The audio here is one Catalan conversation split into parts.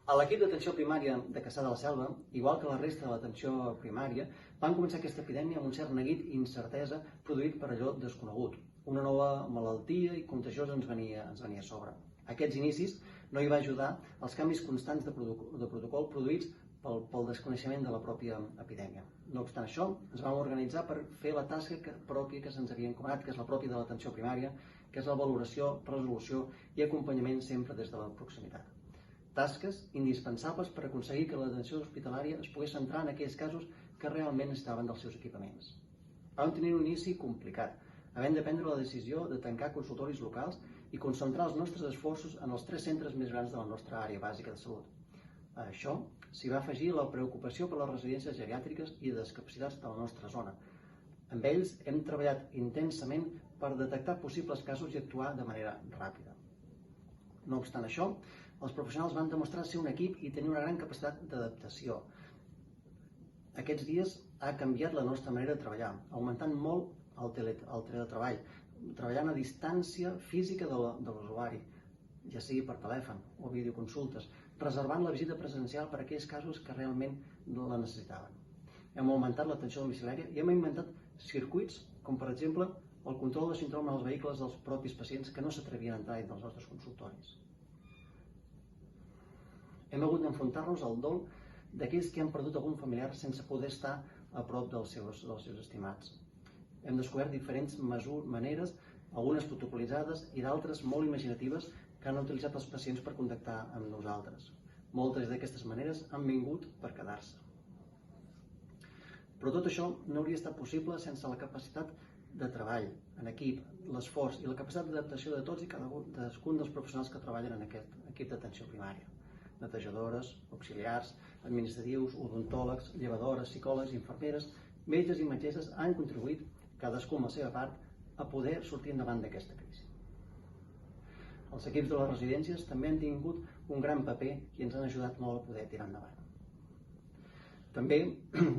A l'equip d'atenció primària de Cassà de la Selva, igual que la resta de l'atenció primària, van començar aquesta epidèmia amb un cert neguit i incertesa produït per allò desconegut. Una nova malaltia i contagiosa ens venia a sobre. Aquests inicis no hi va ajudar els canvis constants de protocol produïts pel desconeixement de la pròpia epidèmia. No obstant això, ens vam organitzar per fer la tasca pròpia que se'ns havia encomanat, que és la pròpia de l'atenció primària, que és la valoració, resolució i acompanyament sempre des de la proximitat. Tasques indispensables per aconseguir que l'atenció hospitalària es pogués centrar en aquells casos que realment estaven dels seus equipaments. Vam tenir un inici complicat, havent de prendre la decisió de tancar consultoris locals i concentrar els nostres esforços en els 3 centres més grans de la nostra àrea bàsica de salut. A això s'hi va afegir la preocupació per les residències geriàtriques i de discapacitats de la nostra zona. Amb ells hem treballat intensament per detectar possibles casos i actuar de manera ràpida. No obstant això, els professionals van demostrar ser un equip i tenir una gran capacitat d'adaptació. Aquests dies ha canviat la nostra manera de treballar, augmentant molt el teletreball, treballant a distància física de l'usuari, ja sigui per telèfon o videoconsultes, reservant la visita presencial per a aquells casos que realment la necessitaven. Hem augmentat l'atenció domiciliària i hem inventat circuits, com per exemple el control de síndrome als vehicles dels propis pacients que no s'atrevien a entrar dins dels nostres consultoris. Hem hagut d'enfrontar-nos al dol d'aquells que han perdut algun familiar sense poder estar a prop dels seus estimats. Hem descobert diferents maneres, algunes protocolitzades i d'altres molt imaginatives, que han utilitzat els pacients per contactar amb nosaltres. Moltes d'aquestes maneres han vingut per quedar-se. Però tot això no hauria estat possible sense la capacitat de treball en equip, l'esforç i la capacitat d'adaptació de tots i cadascun dels professionals que treballen en aquest equip d'atenció primària. Netejadores, auxiliars, administratius, odontòlegs, llevadores, psicòlegs, infermeres, metges i metgesses han contribuït, cadascú amb la seva part, a poder sortir endavant d'aquesta crisi. Els equips de les residències també han tingut un gran paper i ens han ajudat molt a poder tirar endavant. També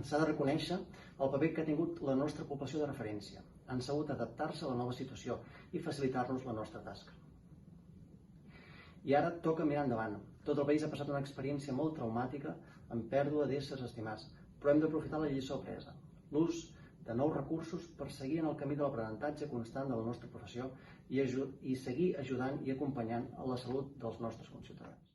s'ha de reconèixer el paper que ha tingut la nostra població de referència. Han sabut adaptar-se a la nova situació i facilitar-nos la nostra tasca. I ara toca mirar endavant. Tot el país ha passat una experiència molt traumàtica amb pèrdua d'éssers estimats, però hem d'aprofitar la lliçó apresa, l'ús de nous recursos per seguir en el camí de l'aprenentatge constant de la nostra professió i seguir ajudant i acompanyant a la salut dels nostres conciutadans.